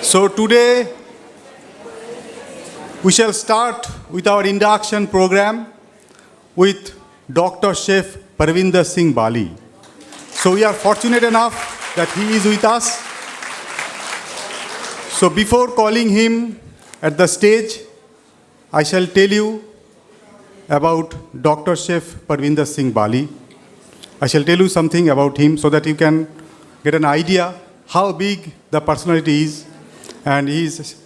So today we shall start with our induction program with Dr. Chef Parvinder Singh Bali. So we are fortunate enough that he is with us. So before calling him at the stage, I shall tell you about Dr. Chef Parvinder Singh Bali. I shall tell you something about him so that you can get an idea how big the personality is. And he is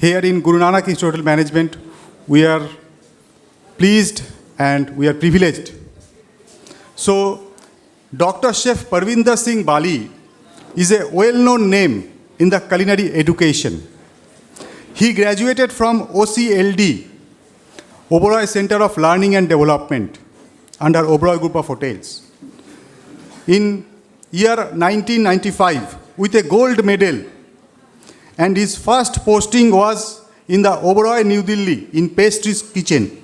here in Guru Nanak Institute of Hotel Management. We are pleased and we are privileged. So, Dr. Chef Parvinder Singh Bali is a well-known name in the culinary education. He graduated from OCLD, Oberoi Center of Learning and Development, under Oberoi Group of Hotels, in year 1995 with a gold medal. And his first posting was in the Oberoi, New Delhi, in pastries kitchen.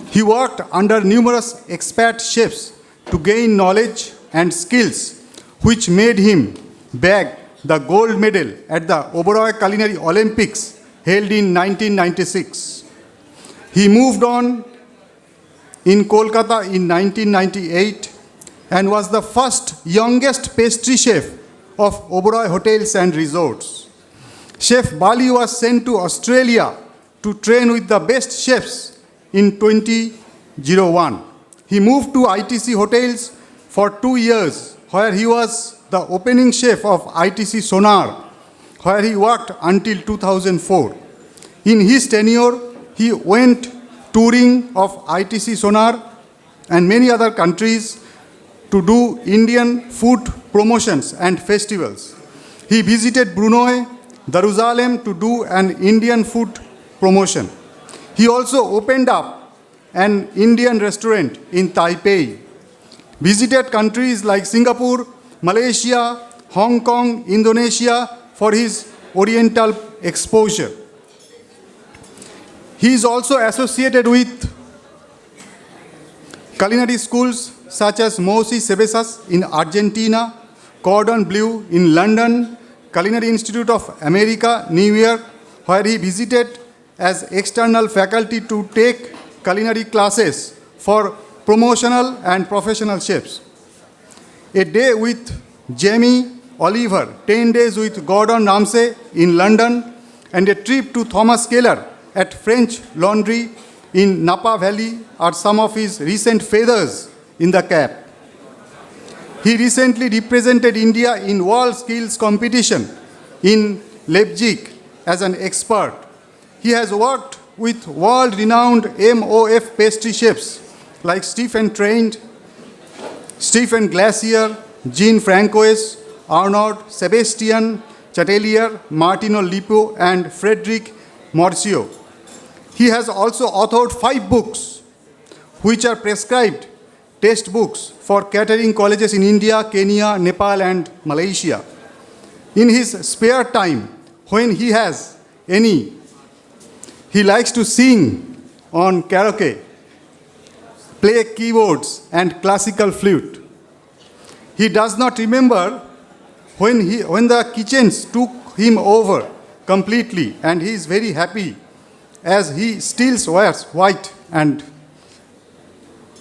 He worked under numerous expat chefs to gain knowledge and skills, which made him bag the gold medal at the Oberoi Culinary Olympics held in 1996. He moved on in Kolkata in 1998 and was the first youngest pastry chef of Oberoi Hotels and Resorts. Chef Bali was sent to Australia to train with the best chefs in 2001. He moved to ITC Hotels for 2 years, where he was the opening chef of ITC Sonar, where he worked until 2004. In his tenure, he went touring of ITC Sonar and many other countries to do Indian food promotions and festivals. He visited Brunei, Jerusalem to do an Indian food promotion. He also opened up an Indian restaurant in Taipei, visited countries like Singapore, Malaysia, Hong Kong, Indonesia for his Oriental exposure. He is also associated with culinary schools such as Mosi Sebesas in Argentina, Cordon Bleu in London, Culinary Institute of America, New York, where he visited as external faculty to take culinary classes for promotional and professional chefs. A day with Jamie Oliver, 10 days with Gordon Ramsay in London, and a trip to Thomas Keller at French Laundry in Napa Valley are some of his recent feathers in the cap. He recently represented India in World Skills Competition in Leipzig as an expert. He has worked with world-renowned MOF pastry chefs like Stephen Trent, Stephen Glacier, Jean Francois, Arnaud Sebastian Chatelier, Martino Lippo, and Frederic Morcio. He has also authored 5 books, which are prescribed textbooks for catering colleges in India, Kenya, Nepal, and Malaysia. In his spare time, when he has any, he likes to sing on karaoke, play keyboards and classical flute. He does not remember when the kitchens took him over completely, and he is very happy as he still wears white and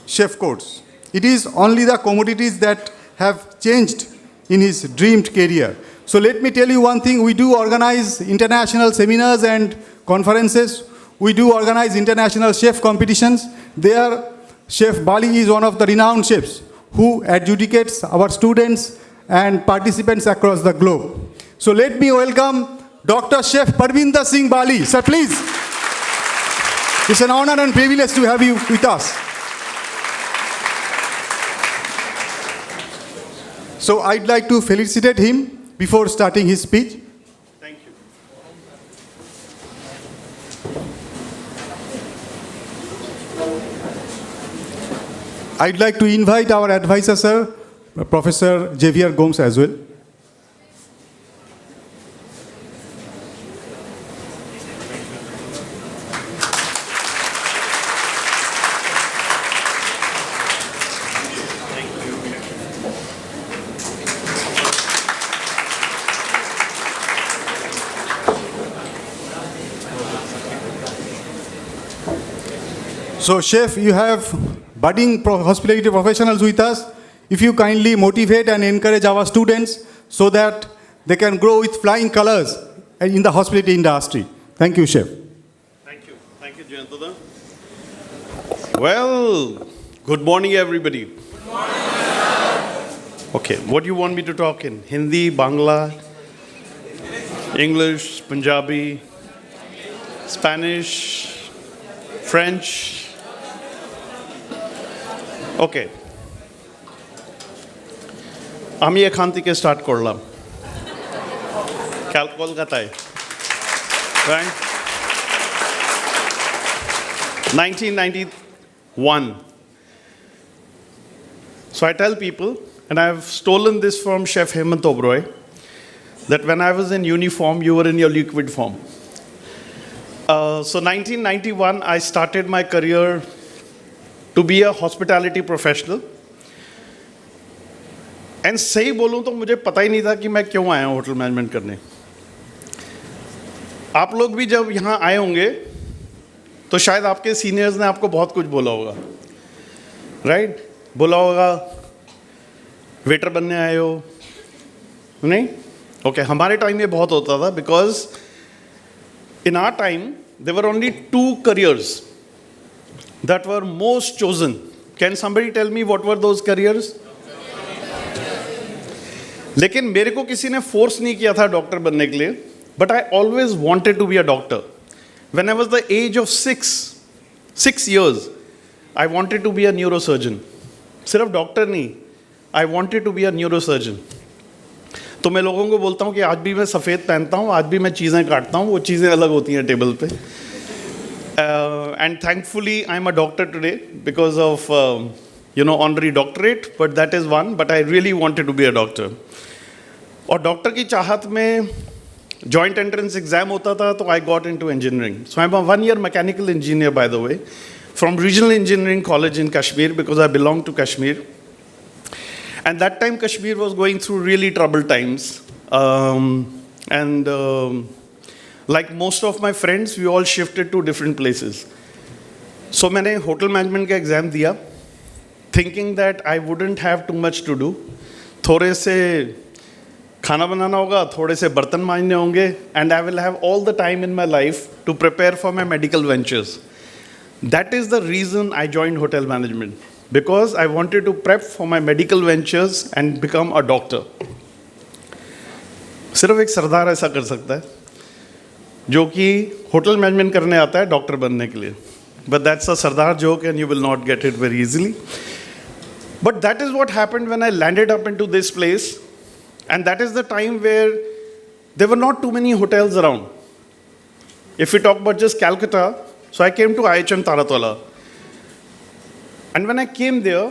chef coats. It is only the commodities that have changed in his dreamed career. So let me tell you one thing, we do organize international seminars and conferences. We do organize international chef competitions. There, Chef Bali is one of the renowned chefs who adjudicates our students and participants across the globe. So let me welcome Dr. Chef Parvinder Singh Bali. Sir, please. It's an honor and privilege to have you with us. So I'd like to felicitate him before starting his speech. Thank you. I'd like to invite our advisor, sir, Professor Xavier Gomes as well. So, Chef, you have budding hospitality professionals with us. If you kindly motivate and encourage our students so that they can grow with flying colors in the hospitality industry. Thank you, Chef. Thank you. Thank you, Jayanta. Well, good morning, everybody. Good morning. Okay, what do you want me to talk in? Hindi, Bangla, English, Punjabi, Spanish, French? Okay. আমি এখান থেকে start করলাম কলকাতায় right 1991. So I tell people, and I've stolen this from Chef Hemant Oberoi, that when I was in uniform, you were in your liquid form. So 1991, I started my career to be a hospitality professional. And सही बोलूं तो मुझे पता ही नहीं था कि मैं क्यों आया हूं होटल मैनेजमेंट करने. आप लोग भी जब यहाँ आए होंगे तो शायद आपके सीनियर्स ने आपको बहुत कुछ बोला होगा, राइट? बोला होगा वेटर बनने आए हो, नहीं? ओके, हमारे टाइम में बहुत होता था because in our time there were only 2 careers that were most chosen. Can somebody tell me what were those careers? लेकिन मेरे को किसी ने फोर्स नहीं किया था डॉक्टर बनने के लिए, but I always wanted to be a doctor. When I was the age of 6 years, I wanted to be a neurosurgeon. सिर्फ डॉक्टर नहीं, I wanted to be a neurosurgeon. तो मैं लोगों को बोलता हूँ कि आज भी मैं सफ़ेद पहनता हूँ, आज भी मैं चीज़ें काटता हूँ, वो चीज़ें अलग होती हैं टेबल पे. And thankfully I am a doctor today because of honorary doctorate, but that is one. But I really wanted to be a doctor. और डॉक्टर की चाहत में जॉइंट एंट्रेंस एग्जाम होता था, तो I got into engineering. So I am a 1 year mechanical engineer by the way from regional engineering college in Kashmir because I belong to Kashmir. And that time Kashmir was going through really troubled times. Like most of my friends, we all shifted to different places. So मैंने hotel management का exam दिया, thinking that I wouldn't have too much to do. थोड़े से खाना बनाना होगा, थोड़े से बर्तन मांजने होंगे, and I will have all the time in my life to prepare for my medical ventures. That is the reason I joined hotel management. Because I wanted to prep for my medical ventures and become a doctor. सिर्फ एक सरदार ऐसा कर सकता है जो कि hotel management करने आता है डॉक्टर बनने के लिए. But that's a Sardar joke and you will not get it very easily. But that is what happened when I landed up into this place. And that is the time where there were not too many hotels around. If we talk about just Calcutta, so I came to IHM Taratwala. And when I came there,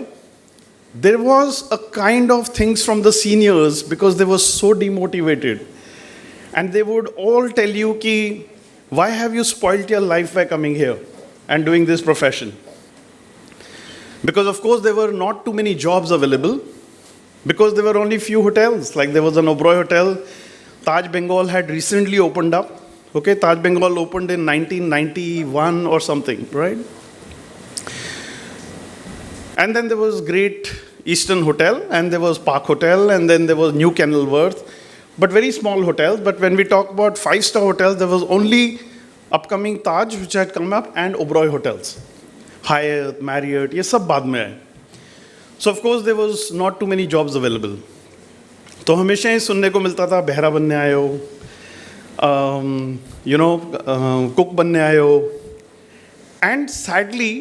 there was a kind of things from the seniors because they were so demotivated. And they would all tell you ki, why have you spoiled your life by coming here and doing this profession? Because of course there were not too many jobs available because there were only few hotels. Like there was an Oberoi Hotel. Taj Bengal had recently opened up. Okay, Taj Bengal opened in 1991 or something, right? And then there was Great Eastern Hotel, and there was Park Hotel, and then there was New Kenilworth, but very small hotels. But when we talk about 5-star hotels, there was only upcoming Taj, which had come up, and Oberoi Hotels. Hyatt, Marriott, ये सब बाद में आए. So of course there was not too many jobs available. तो हमेशा ही सुनने को मिलता था बहरा बनने आए हो, कुक बनने आए हो. And sadly,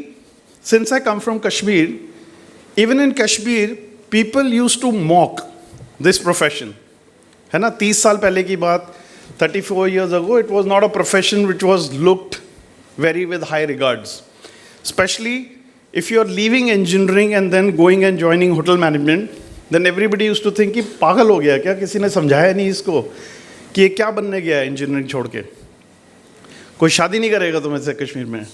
since I come from Kashmir, even in Kashmir, people used to mock this profession. है ना, 30 साल पहले की बात, 34 years ago, it was not a profession which was looked very with high regards. Especially if you are leaving engineering and then going and joining hotel management, then everybody used to think कि पागल हो गया क्या, किसी ने समझाया नहीं इसको कि ये क्या बनने गया है इंजीनियरिंग छोड़ के, कोई शादी नहीं करेगा तुम्हें से कश्मीर में.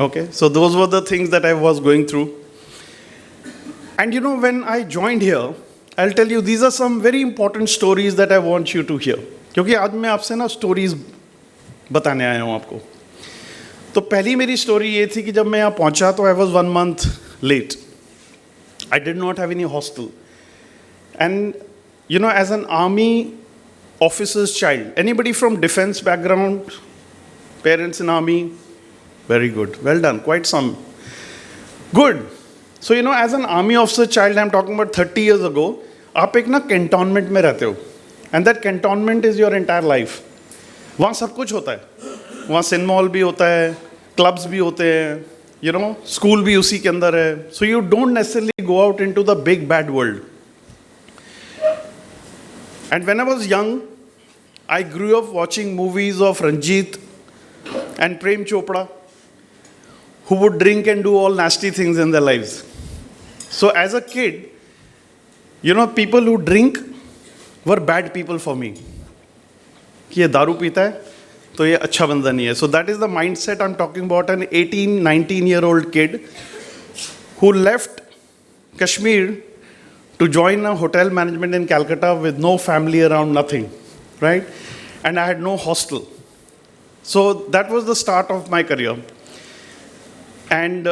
Okay, so those were the things that I was going through. And when I joined here, I'll tell you, these are some very important stories that I want you to hear. क्योंकि आज मैं आपसे ना stories बताने आया हूँ आपको. तो पहली मेरी स्टोरी ये थी कि जब मैं यहाँ पहुँचा तो I was 1 month late. I did not have any hostel. And, you know, as an army officer's child, anybody from defense background, parents in army, very good, well done, quite some. Good. So, you know, as an army officer child, I'm talking about 30 years ago, आप एक ना cantonment में रहते हो. And that cantonment is your entire life. वहाँ सब कुछ होता है. वहाँ सिनेमा हॉल भी होता है, क्लब्स भी होते हैं, you know, school भी उसी के अंदर है. So you don't necessarily go out into the big bad world. And when I was young, I grew up watching movies of Ranjit and Prem Chopra, who would drink and do all nasty things in their lives. So as a kid, you know, people who drink were bad people for me. कि ये दारू पीता है तो ये अच्छा बंदा नहीं है. So that is the mindset I'm talking about. An 18, 19-year-old kid who left Kashmir to join a hotel management in Calcutta with no family around, nothing, right? And I had no hostel. So that was the start of my career. And,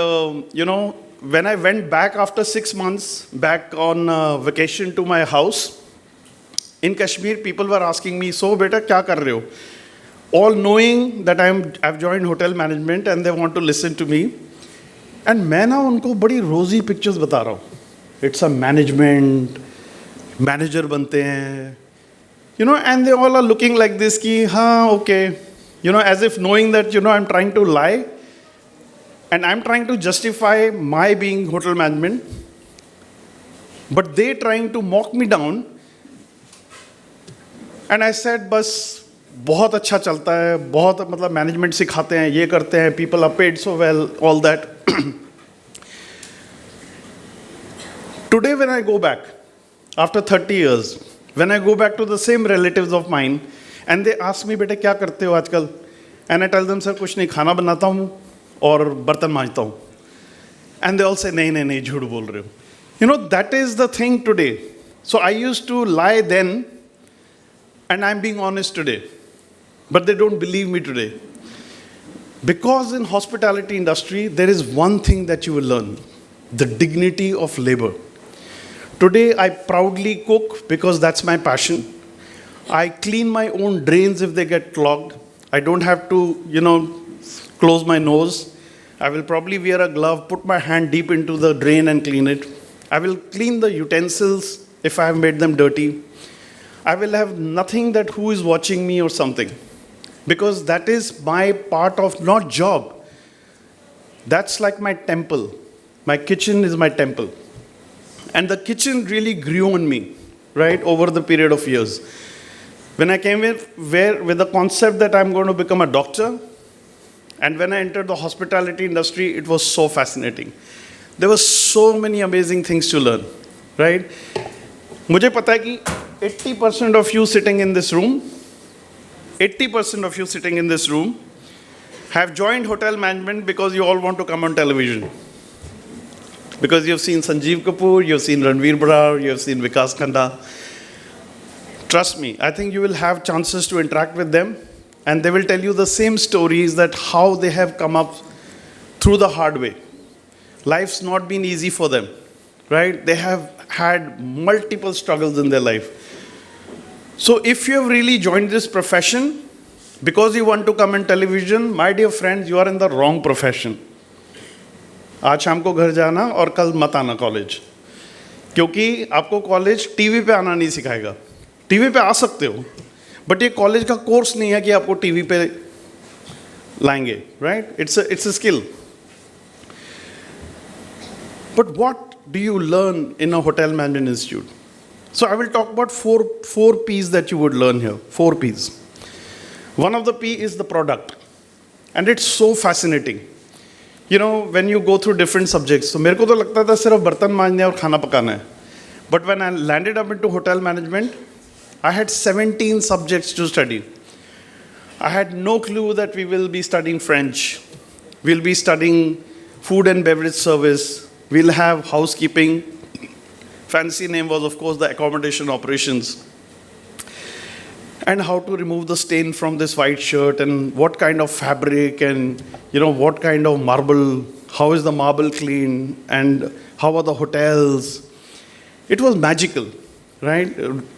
you know, when I went back after 6 months, back on vacation to my house, in Kashmir, people were asking me, so beta, kya kar rahe ho? All knowing that I've joined hotel management and they want to listen to me. And मैं ना उनको बड़ी rosy pictures बता रहा हूँ. It's a management, manager बनते हैं, you know, and they all are looking like this कि हाँ, okay, you know, as if knowing that, you know, I'm trying to lie and I'm trying to justify my being hotel management, but they trying to mock me down. And I said, बस बहुत अच्छा चलता है, बहुत मतलब management सिखाते हैं, ये करते हैं, people are paid so well, all that. Today when I go back, after 30 years, when I go back to the same relatives of mine, and they ask me, बेटे क्या करते हो आजकल? And I tell them, sir, कुछ नहीं, खाना बनाता हूँ और बर्तन मांजता हूँ. And they all say, नहीं नहीं नहीं, झूठ बोल रहे हो. You know, that is the thing today. So I used to lie then, and I'm being honest today. But they don't believe me today. Because in hospitality industry, there is one thing that you will learn, the dignity of labor. Today, I proudly cook because that's my passion. I clean my own drains if they get clogged. I don't have to, you know, close my nose. I will probably wear a glove, put my hand deep into the drain and clean it. I will clean the utensils if I have made them dirty. I will have nothing that who is watching me or something. Because that is my part of not job. That's like my temple. My kitchen is my temple. And the kitchen really grew on me, right, over the period of years. When I came in with the concept that I'm going to become a doctor, and when I entered the hospitality industry, it was so fascinating. There were so many amazing things to learn, right? मुझे पता है कि 80% of you sitting in this room, 80% of you sitting in this room have joined hotel management because you all want to come on television. Because you've seen Sanjeev Kapoor, you've seen Ranveer Brar, you've seen Vikas Khanna. Trust me, I think you will have chances to interact with them and they will tell you the same stories that how they have come up through the hard way. Life's not been easy for them, right? They have had multiple struggles in their life. So if you have really joined this profession because you want to come on television, my dear friends, you are in the wrong profession. आज शाम को घर जाना और कल मत आना college, क्योंकि आपको कॉलेज टीवी पे आना नहीं सिखाएगा. टीवी पे आ सकते हो, बट ये कॉलेज का कोर्स नहीं है कि आपको टीवी पे लाएंगे, right? It's a skill. But what do you learn in a hotel management institute? So I will talk about four P's that you would learn here. 4 P's. One of the P is the product. And it's so fascinating. You know, when you go through different subjects, so मेरे को तो लगता था सिर्फ बर्तन मांजने और खाना पकाना है. But when I landed up into hotel management, I had 17 subjects to study. I had no clue that we will be studying French. We'll be studying food and beverage service. We'll have housekeeping. Fancy name was, of course, the accommodation operations. and how to remove the stain from this white shirt, and what kind of fabric, and what kind of marble, how is the marble clean, and how are the hotels. It was magical, right?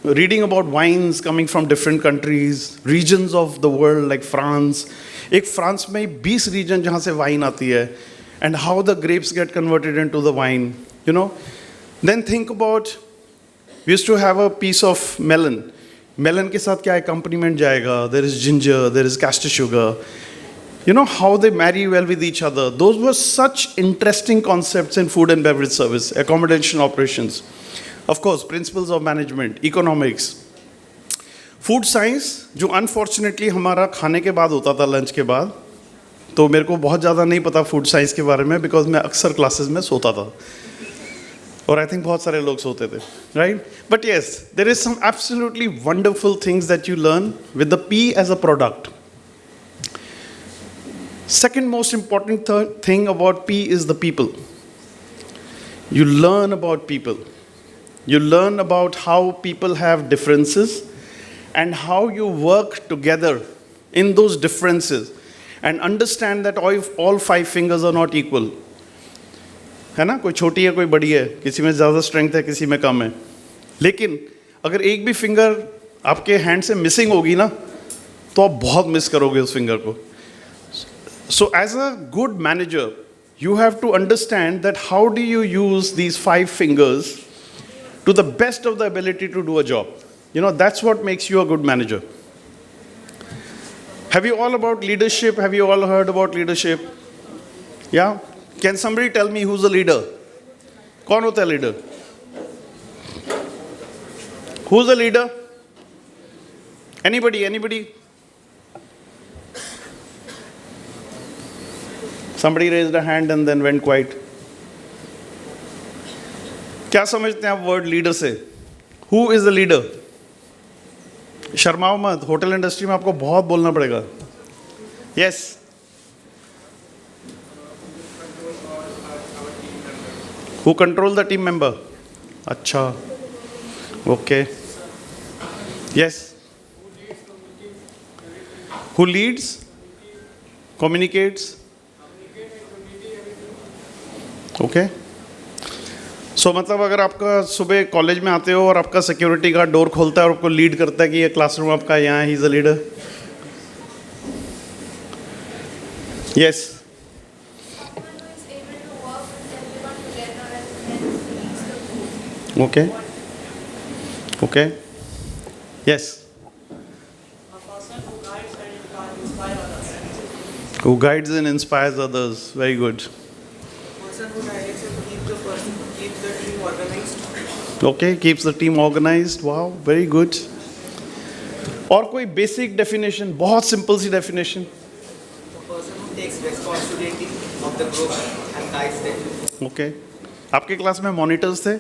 Reading about wines coming from different countries, regions of the world like France. एक France में 20 region जहाँ से wine आती है, and how the grapes get converted into the wine, Then think about, we used to have a piece of melon. Melon के साथ क्या accompaniment जाएगा? There is ginger, there is castor sugar. How they marry well with each other. Those were such interesting concepts in food and beverage service, accommodation operations. Of course, principles of management, economics. Food science, जो unfortunately हमारा खाने के बाद होता था, lunch के बाद, तो मेरे को बहुत ज़्यादा नहीं पता food science के बारे में, because मैं अक्सर classes में सोता था. और I think बहुत सारे लोग सोते थे, right? But yes, there is some absolutely wonderful things that you learn with the P as a product. Second most important thing about P is the people. You learn about people. You learn about how people have differences and how you work together in those differences, and understand that all 5 fingers are not equal. है ना, कोई छोटी है कोई बड़ी है, किसी में ज़्यादा स्ट्रेंथ है किसी में कम है, लेकिन अगर एक भी फिंगर आपके हैंड से मिसिंग होगी ना, तो आप बहुत मिस करोगे उस फिंगर को. So as a good manager, you have to understand that how do you use these 5 fingers to the best of the ability to do a job. That's what makes you a good manager. Have you all about leadership? Have you all heard about leadership? Yeah? Can somebody tell me who's the leader? कौन होता है leader? Who's the leader? Anybody? Somebody raised a hand and then went quiet. क्या समझते हैं आप word leader से? Who is the leader? शर्माओ मत, hotel industry में आपको बहुत बोलना पड़ेगा. Yes. Who control the team member? अच्छा. Okay. Yes. Who leads? Communicates? Okay. So मतलब अगर आपका सुबह कॉलेज में आते हो और आपका सिक्योरिटी गार्ड डोर खोलता है और आपको लीड करता है कि ये क्लासरूम आपका यहाँ, he is a leader. Yes. Okay. Yes. A person who guides and inspires others. Who guides and inspires others. Very good. A person who directs and keeps the team organized. Okay, keeps the team organized. Wow, very good. और कोई basic definition, बहुत simple सी definition. A person who takes responsibility of the group and guides them. Okay. आपके class में monitors थे?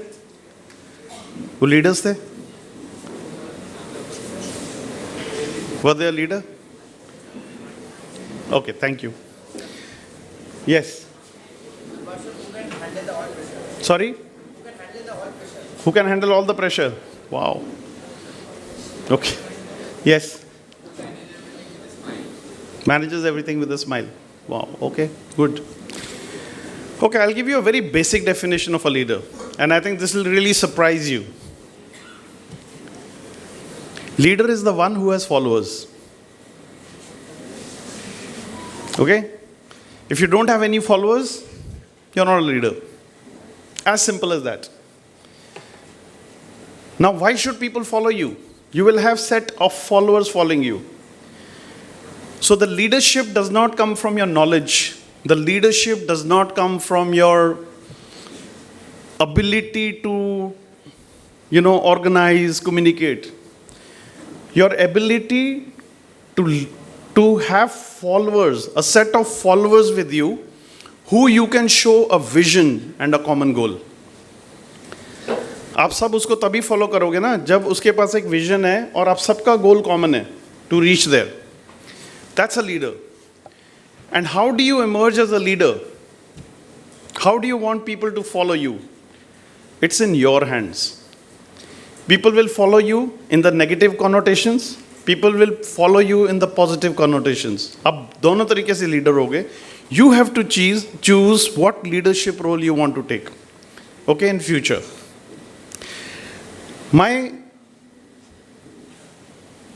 वो leaders थे? Were they a leader? Okay, thank you. Yes. Sorry? Who can handle all the pressure? Wow. Okay. Yes. Manages everything with a smile. Wow. Okay, good. Okay, I'll give you a very basic definition of a leader. And I think this will really surprise you. Leader is the one who has followers. Okay? If you don't have any followers, you're not a leader. As simple as that. Now, why should people follow you? You will have set of followers following you. So the leadership does not come from your knowledge. The leadership does not come from your ability to, organize, communicate. Your ability to have followers, a set of followers with you, who you can show a vision and a common goal. आप सब उसको तभी follow करोगे ना जब उसके पास एक vision है और आप सबका गोल कॉमन है to reach there. That's a leader. And how do you emerge as a leader? How do you want people to follow you? It's in your hands. People will follow you in the negative connotations People will follow you in the positive connotations. अब दोनों तरीके से leader होगे. You have to choose what leadership role you want to take. Okay, in future.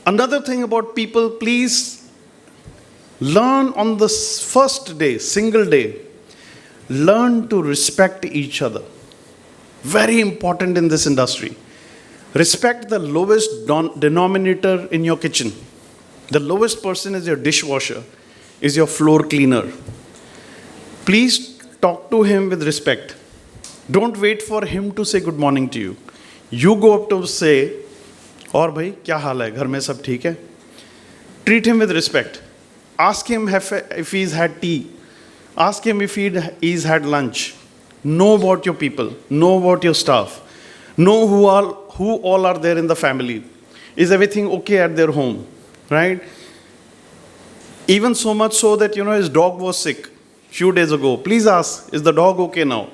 Another thing about people, please learn on the first day, single day, learn to respect each other. Very important in this industry. Respect the lowest denominator in your kitchen. The lowest person is your dishwasher, is your floor cleaner. Please talk to him with respect. Don't wait for him to say good morning to you. You go up to say, और भाई क्या हाल है, घर में सब ठीक है? Treat him with respect. Ask him if he's had tea. Ask him if he's had lunch. Know about your people. Know about your staff. Know who all are there in the family. Is everything okay at their home? Right? Even so much so that, his dog was sick few days ago. Please ask, is the dog okay now?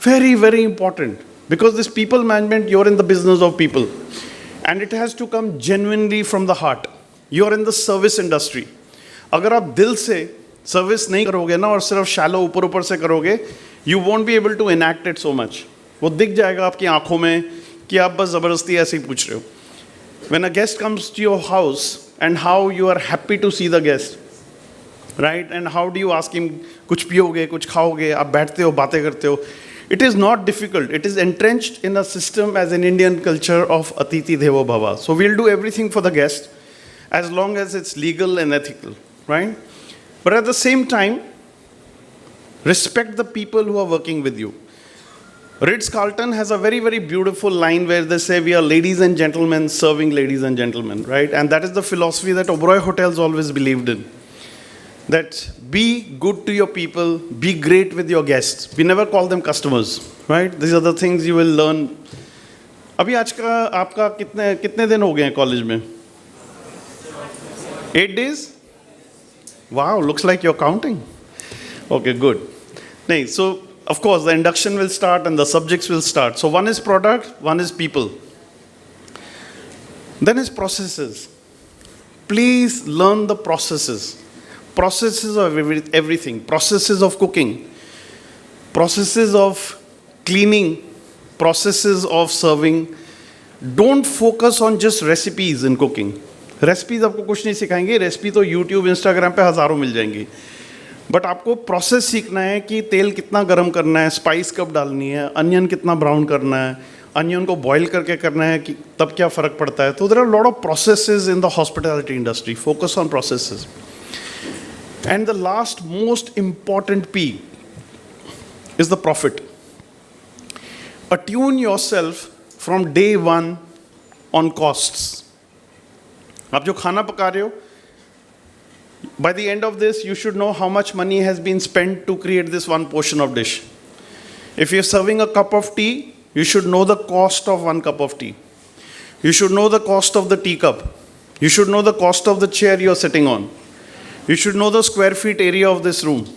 Very, very important. Because this people management, you're in the business of people. And it has to come genuinely from the heart. You're in the service industry. अगर आप दिल से service नहीं करोगे ना और सिर्फ shallow ऊपर से करोगे, you won't be able to enact it so much. वो दिख जाएगा आपकी आंखों में कि आप बस ज़बरदस्ती ऐसे ही पूछ रहे हो. When a guest comes to your house and how you are happy to see the guest, right? And how do you ask him, कुछ पियोगे, कुछ खाओगे, आप बैठते हो, बातें करते हो. It is not difficult. It is entrenched in a system as an Indian culture of Atiti Devo Bhava. So we'll do everything for the guest as long as it's legal and ethical, right? But at the same time, respect the people who are working with you. Ritz-Carlton has a very, very beautiful line where they say, we are ladies and gentlemen serving ladies and gentlemen, right? And that is the philosophy that Oberoi Hotels always believed in. That be good to your people, be great with your guests. We never call them customers, right? These are the things you will learn. अभी आज का आपका कितने दिन हो गए हैं college में? 8 days? Wow, looks like you're counting. Okay, good. नहीं, so of course the induction will start and the subjects will start. So one is product, one is people. Then is processes. Please learn the processes. Processes of everything. Processes of cooking. Processes of cleaning. Processes of serving. Don't focus on just recipes in cooking. Recipes आपको कुछ नहीं सिखाएंगे. Recipe तो YouTube, Instagram पे हज़ारों मिल जाएंगी. But आपको process सीखना है कि तेल कितना गरम करना है, spice कब डालनी है, onion कितना brown करना है, onion को boil करके करना है कि तब क्या फ़र्क पड़ता है. तो there are a lot of processes in the hospitality industry. Focus on processes. And the last most important P is the profit. Attune yourself from day one on costs. आप जो खाना पका रहे हो, by the end of this, you should know how much money has been spent to create this one portion of dish. If you're serving a cup of tea, you should know the cost of one cup of tea. You should know the cost of the teacup. You should know the cost of the chair you're sitting on. You should know the square feet area of this room.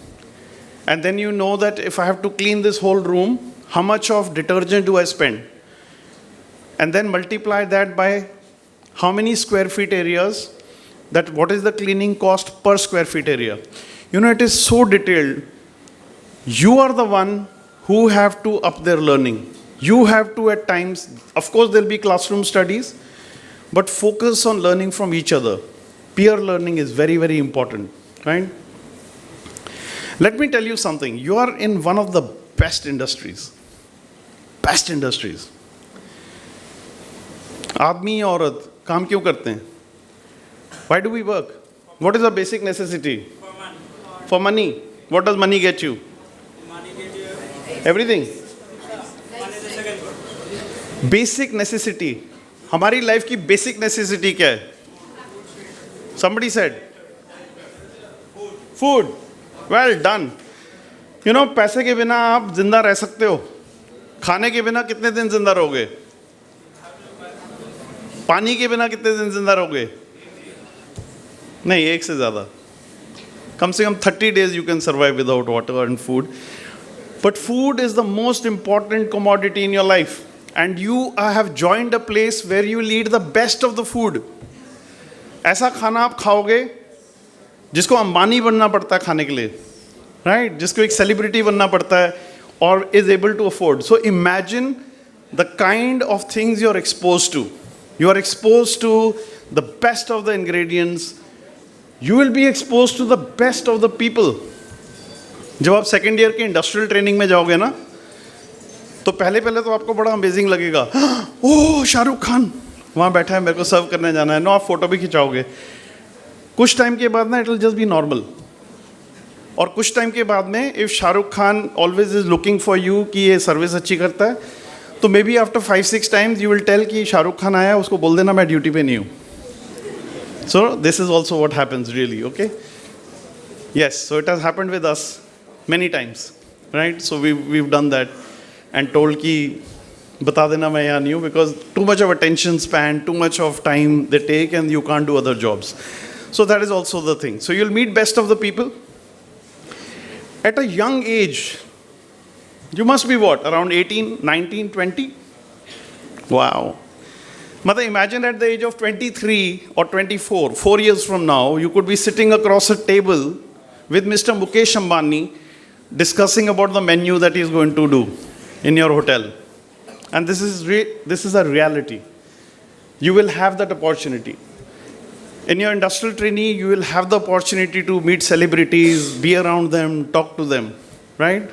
And then you know that if I have to clean this whole room, how much of detergent do I spend? And then multiply that by how many square feet areas, that what is the cleaning cost per square feet area. It is so detailed. You are the one who have to up their learning. You have to at times, of course there'll be classroom studies, but focus on learning from each other. Peer learning is very, very important, right? Let me tell you something. You are in one of the best industries. Best industries. आदमी औरत काम क्यों करते हैं? Why do we work? What is the basic necessity? For money. For money. What does money get you? Money get you Everything. money is the second. Basic necessity. हमारी life की basic necessity क्या है? Somebody said. Food. Well done. पैसे के बिना आप जिंदा रह सकते हो. खाने के बिना कितने दिन जिंदा रहोगे? पानी के बिना कितने दिन जिंदा रहोगे? नहीं, एक से ज़्यादा. कम से कम 30 days you can survive without water and food. But food is the most important commodity in your life. And you have joined a place where you will eat the best of the food. ऐसा खाना आप खाओगे जिसको अंबानी बनना पड़ता है खाने के लिए, राइट? जिसको एक सेलिब्रिटी बनना पड़ता है और is able to afford. So imagine the kind of things you are expose to. You are expose to the best of the ingredients. You will be expose to the best of the people. जब आप second year के industrial training में जाओगे ना, तो पहले तो आपको बड़ा अमेजिंग लगेगा. ओह, शाहरुख खान वहाँ बैठा है, मेरे को सर्व करने जाना है. नो, आप फोटो भी खिंचाओगे. कुछ टाइम के बाद ना it will just be normal. और कुछ टाइम के बाद में if Shahrukh Khan always is looking for you कि ये सर्विस अच्छी करता है, तो maybe after 5-6 times you will tell कि शाहरुख खान आया, उसको बोल देना मैं ड्यूटी पे नहीं हूँ. So this is also what happens really. Okay, yes, so it has happened with us many times, right? So we've done that and told कि बता देना मैं यहाँ नहीं हूँ, because too much of attention span, too much of time they take and you can't do other jobs. So that is also the thing. So you'll meet best of the people. At a young age, you must be what? Around 18, 19, 20? Wow. Mother, imagine at the age of 23 or 24, 4 years from now, you could be sitting across a table with Mr. Mukesh Ambani discussing about the menu that he is going to do in your hotel. And this is a reality. You will have that opportunity. In your industrial trainee, you will have the opportunity to meet celebrities, be around them, talk to them, right?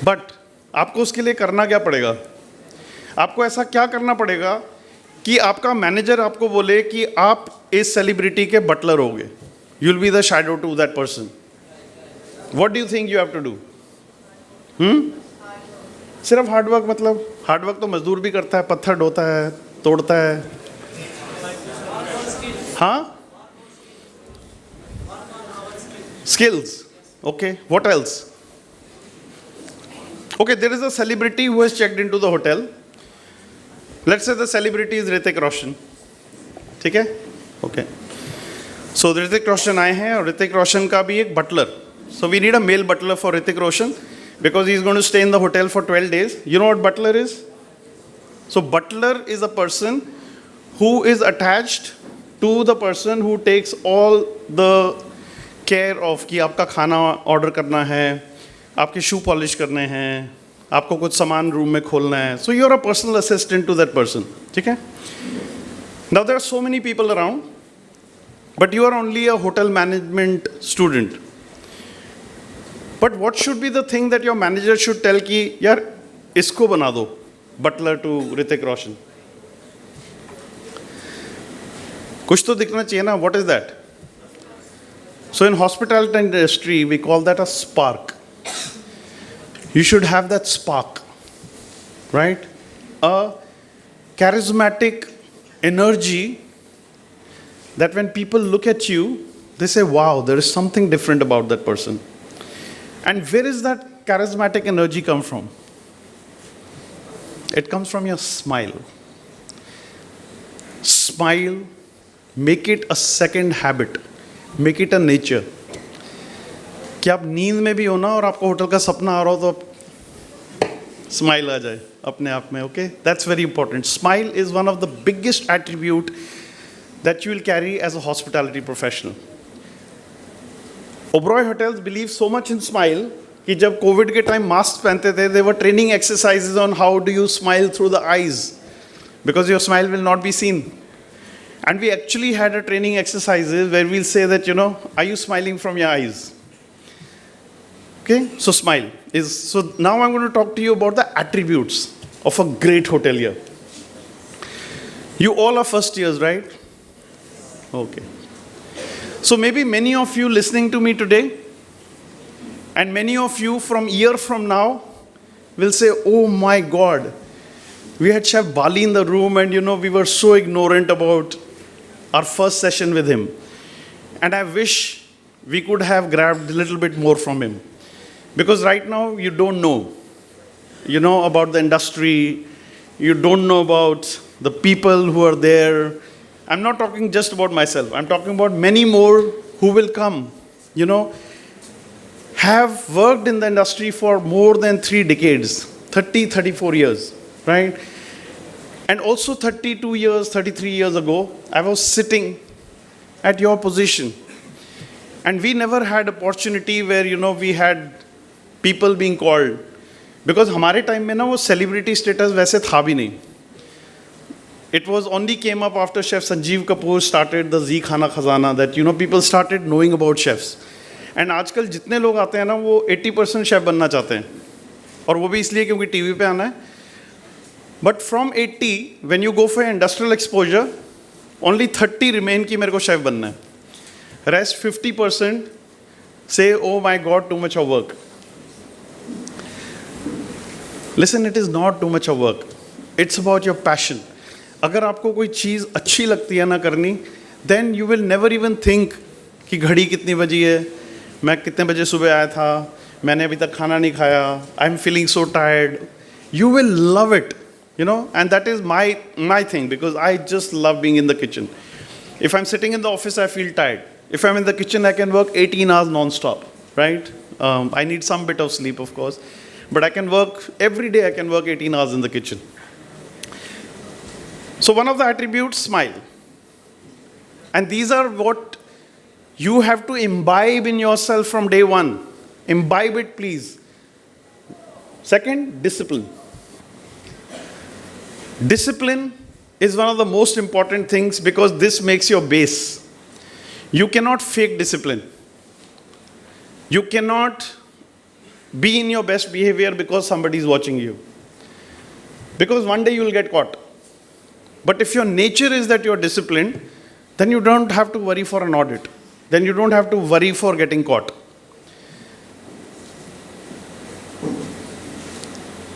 But आपको उसके लिए करना क्या पड़ेगा? आपको ऐसा क्या करना पड़ेगा कि आपका मैनेजर आपको बोले कि आप इस सेलिब्रिटी के बटलर होगे. You will be the shadow to that person. What do you think you have to do? सिर्फ हार्डवर्क? मतलब हार्डवर्क तो मजदूर भी करता है, पत्थर ढोता है, तोड़ता है. हाँ, skills. Okay, what else? Okay, there is a celebrity who has checked into the hotel. Let's say the celebrity is Hrithik Roshan. ठीक है? Okay. So Hrithik Roshan आए हैं और Hrithik Roshan का भी एक butler. So we need a male butler for Hrithik Roshan because he is going to stay in the hotel for 12 days. You know what butler is? So butler is a person who is attached to the person who takes all the care of कि आपका खाना order करना है, आपके shoe polish करने हैं, आपको कुछ सामान रूम में खोलना है. So you are a personal assistant to that person. ठीक है? Now there are so many people around, but you are only a hotel management student. But what should be the thing that your manager should tell कि यार इसको बना दो Buttler to Hrithik Roshan? कुछ तो दिखना चाहिए ना. What is that? So in hospitality industry we call that a spark. You should have that spark, right? A charismatic energy that when people look at you, they say, wow, there is something different about that person. And where is that charismatic energy come from? It comes from your smile. Smile, make it a second habit, make it a nature. कि आप नींद में भी हो ना और आपको hotel का सपना आ रहा हो तो स्माइल आ जाए अपने आप में. Okay, that's very important. Smile is one of the biggest attribute that you will carry as a hospitality professional. Oberoi hotels believe so much in smile कि जब कोविड के टाइम मास्क पहनते थे, they were training exercises on how do you smile through the eyes because your smile will not be seen. And we actually had a training exercises where we'll say that, are you smiling from your eyes? Okay, so smile is, so now I'm going to talk to you about the attributes of a great hotelier. You all are first years, right? Okay. So maybe many of you listening to me today and many of you from year from now will say, oh my God, we had Chef Bali in the room and we were so ignorant about our first session with him. And I wish we could have grabbed a little bit more from him. Because right now you don't know. You know about the industry. You don't know about the people who are there. I'm not talking just about myself. I'm talking about many more who will come. Have worked in the industry for more than 3 decades, 30, 34 years, right? And also 32 years, 33 years ago, I was sitting at your position. And we never had opportunity where, we had people being called. Because हमारे time में ना वो celebrity status वैसे था भी नहीं. It was only came up after Chef Sanjeev Kapoor started the Zee Khana Khazana that, people started knowing about chefs. And आजकल जितने लोग आते हैं ना वो 80% शेफ बनना चाहते हैं. और वो भी इसलिए क्योंकि टीवी पे आना है. But from 80, when you go for industrial exposure, only 30 remain कि मेरे को शेफ बनना है. Rest 50% say, oh my God, too much of work. Listen, it is not too much of work. It's about your passion. अगर आपको कोई चीज़ अच्छी लगती है ना करनी, then you will never even think कि घड़ी कितनी बजी है, मैं कितने बजे सुबह आया था, मैंने अभी तक खाना नहीं खाया, I'm feeling so tired. You will love it, and that is my thing because I just love being in the kitchen. If I'm sitting in the office, I feel tired. If I'm in the kitchen, I can work 18 hours non-stop, right? I need some bit of sleep, of course. But I can work, every day I can work 18 hours in the kitchen. So one of the attributes, smile. And these are what you have to imbibe in yourself from day one. Imbibe it, please. Second, discipline. Discipline is one of the most important things because this makes your base. You cannot fake discipline. You cannot be in your best behavior because somebody is watching you. Because one day you will get caught. But if your nature is that you're disciplined, then you don't have to worry for an audit. Then you don't have to worry for getting caught.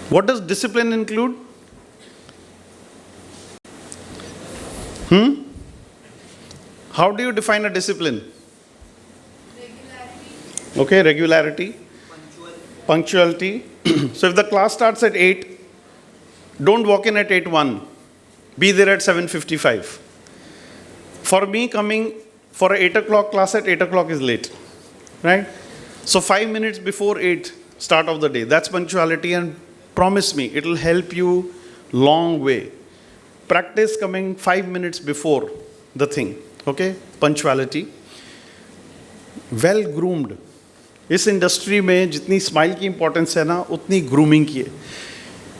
What does discipline include? How do you define a discipline? Regularity. Okay, regularity. Punctuality. So if the class starts at 8, don't walk in at 8:01. Be there at 7:55. For me, coming for an 8 o'clock class at 8 o'clock is late. Right? So 5 minutes before 8, start of the day. That's punctuality, and promise me, it will help you long way. Practice coming 5 minutes before the thing. Okay? Punctuality. Well groomed. इस industry में जितनी smile की importance है ना उतनी grooming की है.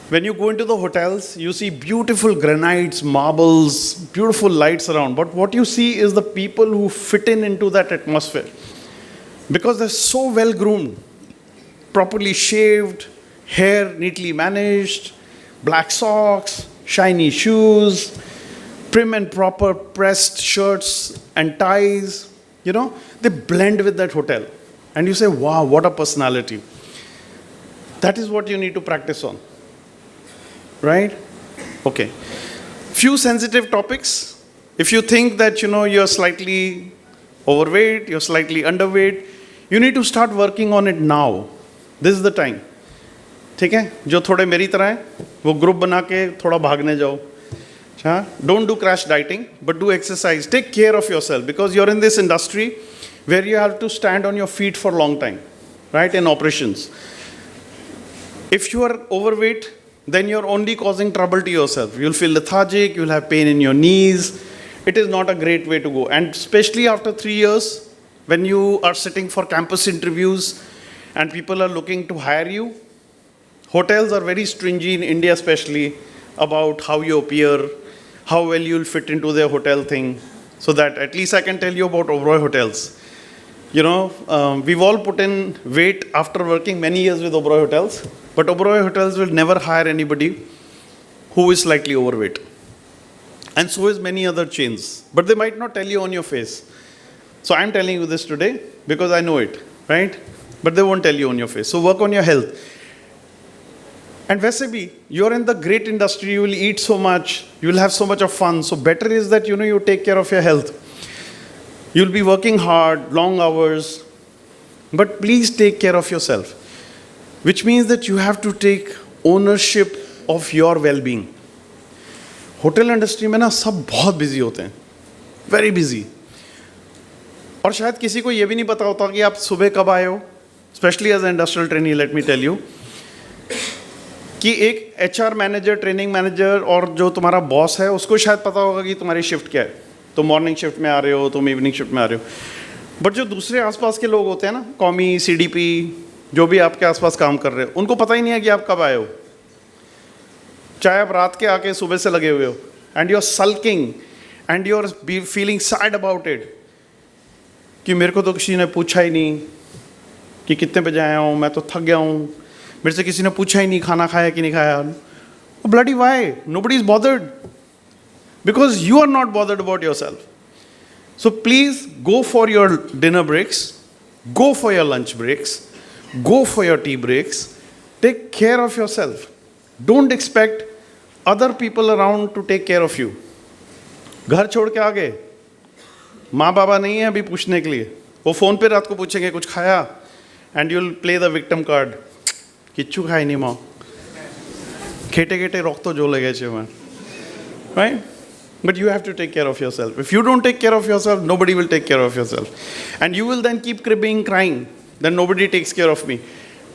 When you go into the hotels, you see beautiful granites, marbles, beautiful lights around. But what you see is the people who fit into that atmosphere. Because they're so well groomed, properly shaved, hair neatly managed, black socks, shiny shoes, prim and proper pressed shirts and ties. They blend with that hotel. And you say, wow, what a personality. That is what you need to practice on. Right? Okay. Few sensitive topics. If you think that, you're slightly overweight, you're slightly underweight, you need to start working on it now. This is the time. ठीक है? जो थोड़े मेरी तरह हैं, वो group बना के थोड़ा भागने जाओ. Don't do crash dieting, but do exercise. Take care of yourself because you're in this industry where you have to stand on your feet for a long time, right, in operations. If you are overweight, then you're only causing trouble to yourself. You'll feel lethargic, you'll have pain in your knees. It is not a great way to go. And especially after 3 years, when you are sitting for campus interviews and people are looking to hire you, hotels are very stringent in India especially about how you appear, how well you'll fit into their hotel thing. So that at least I can tell you about Oberoi hotels. We've all put in weight after working many years with Oberoi hotels, but Oberoi hotels will never hire anybody who is slightly overweight. And so is many other chains, but they might not tell you on your face. So I'm telling you this today because I know it, right? But they won't tell you on your face. So work on your health. And वैसे भी, you're in the great industry, you will eat so much, you will have so much of fun. So better is that, you take care of your health. You'll be working hard, long hours, but please take care of yourself. Which means that you have to take ownership of your well-being. Hotel industry में ना सब बहुत busy होते हैं, very busy. और शायद किसी को ये भी नहीं पता होता कि आप सुबह कब आए हो. Specially as a industrial trainee, let me tell you, कि एक HR मैनेजर, ट्रेनिंग मैनेजर और जो तुम्हारा बॉस है उसको शायद पता होगा कि तुम्हारी शिफ्ट क्या है, तुम मॉर्निंग शिफ्ट में आ रहे हो, तुम इवनिंग शिफ्ट में आ रहे हो, बट जो दूसरे आसपास के लोग होते हैं ना, कॉमी, CDP, जो भी आपके आसपास काम कर रहे हो, उनको पता ही नहीं है कि आप कब आए हो। चाहे आप रात के आके सुबह से लगे हुए हो, and you are sulking and you are feeling sad about it, कि मेरे को तो किसी ने पूछा ही नहीं कि कितने बजे आया हूँ, मैं तो थक गया हूँ, मेरे से किसी ने पूछा ही नहीं खाना खाया कि नहीं खाया। Bloody why nobody is bothered, because you are not bothered about your self. So please go for your dinner breaks, go for your lunch breaks, go for your tea breaks, take care of yourself. Don't expect other people around to take care of you. घर छोड़ के आ गए, माँ बाबा नहीं है अभी पूछने के लिए, वो फ़ोन पे रात को पूछेंगे कुछ खाया, and you'll play the victim card, Kichchu खाई नहीं माँ, खेटे खेटे रोक तो जो लगे छे मैं, right? But you have to take care of yourself. If you don't take care of yourself, nobody will take care of yourself. And you will then keep cribbing, crying, then nobody takes care of me.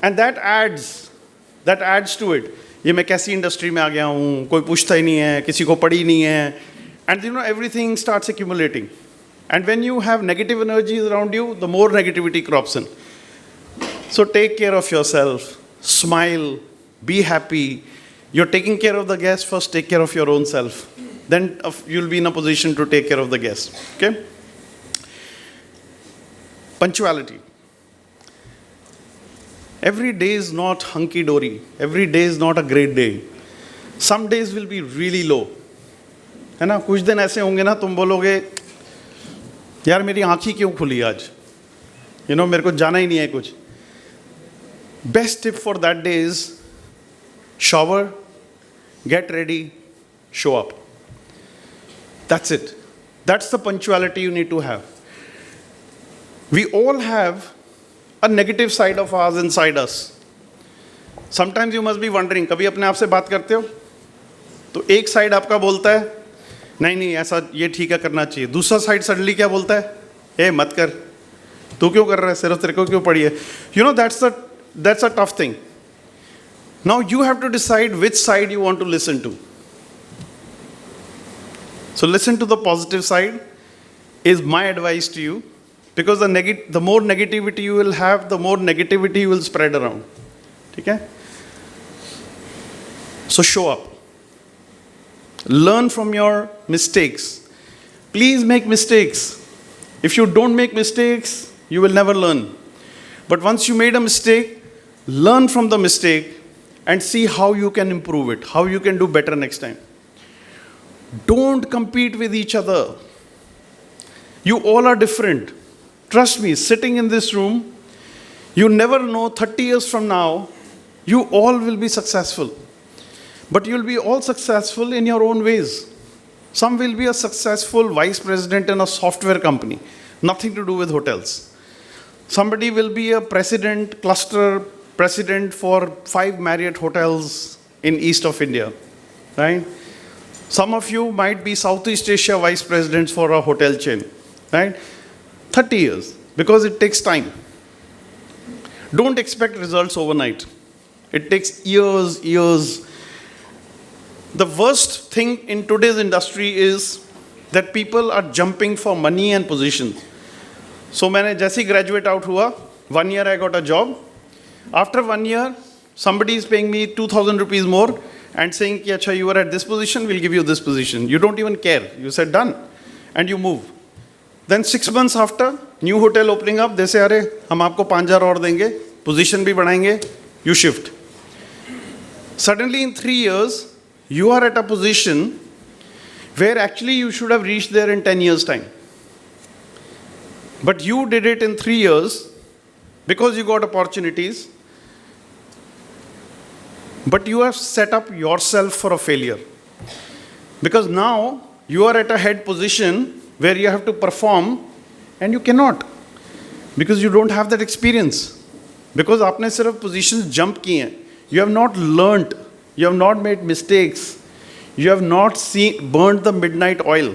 And that adds to it. ये मैं कैसी industry में आ गया हूँ, कोई पूछता ही नहीं है, किसी को पड़ी नहीं है. And you know, everything starts accumulating. And when you have negative energies around you, the more negativity crops in. So take care of yourself, smile, be happy. You're taking care of the guest, first take care of your own self. Then you'll be in a position to take care of the guest. Okay? Punctuality. Every day is not hunky-dory. Every day is not a great day. Some days will be really low. है ना, कुछ दिन ऐसे होंगे ना तुम बोलोगे यार मेरी आँख ही क्यों खुली आज, मेरे को जाना ही नहीं है कुछ. Best tip for that day is shower, get ready, show up. That's it. That's the punctuality you need to have. We all have a negative side of ours inside us. Sometimes you must be wondering, कभी अपने आप से बात करते हो तो एक side आपका बोलता है नहीं नहीं ऐसा ये ठीक है करना चाहिए, दूसरा साइड सडनली क्या बोलता है, मत कर, तू क्यों कर रहा है, सिर्फ तेरे को क्यों पड़ी है. That's a tough thing. Now you have to decide which side you want to listen to. So listen to the positive side is my advice to you, because the more negativity you will have, the more negativity you will spread around. Okay? So show up. Learn from your mistakes. Please make mistakes. If you don't make mistakes, you will never learn. But once you made a mistake, learn from the mistake and see how you can improve it, how you can do better next time. Don't compete with each other. You all are different. Trust me, sitting in this room, you never know 30 years from now, you all will be successful. But you'll be all successful in your own ways. Some will be a successful vice president in a software company, nothing to do with hotels. Somebody will be a president, cluster president for 5 Marriott hotels in east of India, right? Some of you might be Southeast Asia vice presidents for a hotel chain, right? 30 years, because it takes time. Don't expect results overnight. It takes years. The worst thing in today's industry is that people are jumping for money and position. So मैंने जैसे ही graduate out हुआ, 1 year I got a job. After 1 year, somebody is paying me 2,000 rupees more and saying कि अच्छा you are at this position, we'll give you this position. You don't even care. You said done, and you move. Then 6 months after, new hotel opening up, they say अरे हम आपको 5,000 और देंगे, position भी बढ़ाएंगे, you shift. Suddenly in 3 years, you are at a position where actually you should have reached there in 10 years' time. But you did it in 3 years because you got opportunities. But you have set up yourself for a failure. Because now you are at a head position where you have to perform and you cannot. Because you don't have that experience. Because आपने सिर्फ positions jump किए हैं. You have not learnt. You have not made mistakes. You have not burned the midnight oil.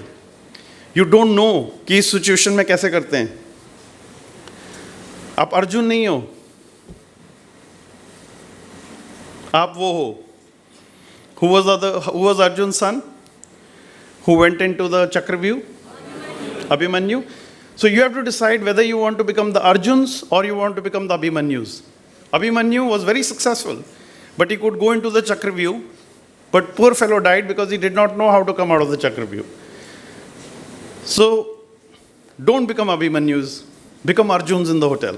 You don't know कि इस situation में कैसे करते हैं. आप अर्जुन नहीं हो, आप वो हो Who was Arjun's son? Who went into the Chakravyuh? Abhimanyu. So you have to decide whether you want to become the Arjuns or you want to become the Abhimanyus. Abhimanyu was very successful, but he could go into the Chakravyuh, but poor fellow died because he did not know how to come out of the Chakravyuh. So don't become Abhimanyus, become Arjuns in the hotel.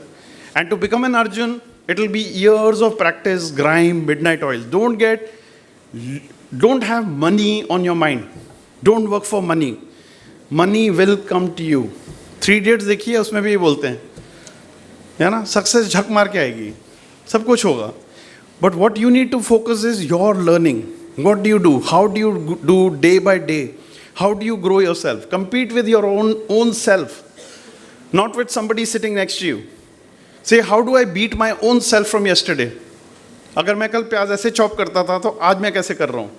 And to become an Arjun, it will be years of practice, grime, midnight oil. Don't have money on your mind. Don't work for money. Money will come to you. 3 Idiots देखिए, उसमें भी ये बोलते हैं, है ना, success झक मार के आएगी, सब कुछ होगा. But what you need to focus is your learning. What do you do? How do you do day by day? How do you grow yourself? Compete with your own self, not with somebody sitting next to you. Say, how do I beat my own self from yesterday? अगर मैं कल प्याज ऐसे chop करता था, तो आज मैं कैसे कर रहा हूँ?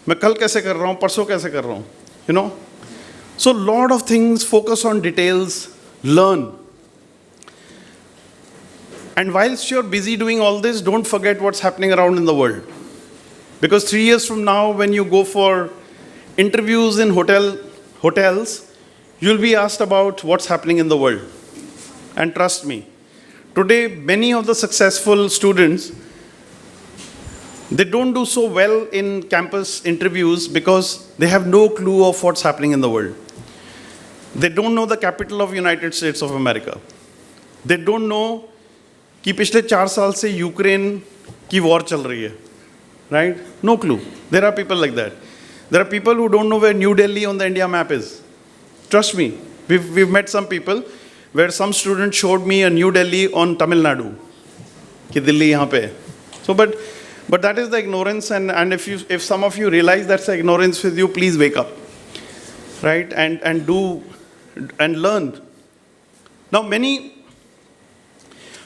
मैं कल कैसे कर रहा हूँ? परसों कैसे कर रहा हूँ? You know? So lot of things, focus on details, learn. And whilst you're busy doing all this, don't forget what's happening around in the world. Because 3 years from now, when you go for interviews in hotels, you'll be asked about what's happening in the world. And trust me, today many of the successful students, they don't do so well in campus interviews because they have no clue of what's happening in the world. They don't know the capital of United States of America. They don't know कि पिछले 4 साल से Ukraine की war चल रही है, right? No clue. There are people like that. There are people who don't know where New Delhi on the India map is. Trust me, we've met some people where some student showed me a New Delhi on Tamil Nadu, कि दिल्ली यहाँ पे है. So but that is the ignorance, and if some of you realize that's the ignorance with you, please wake up, right? And do and learn. Now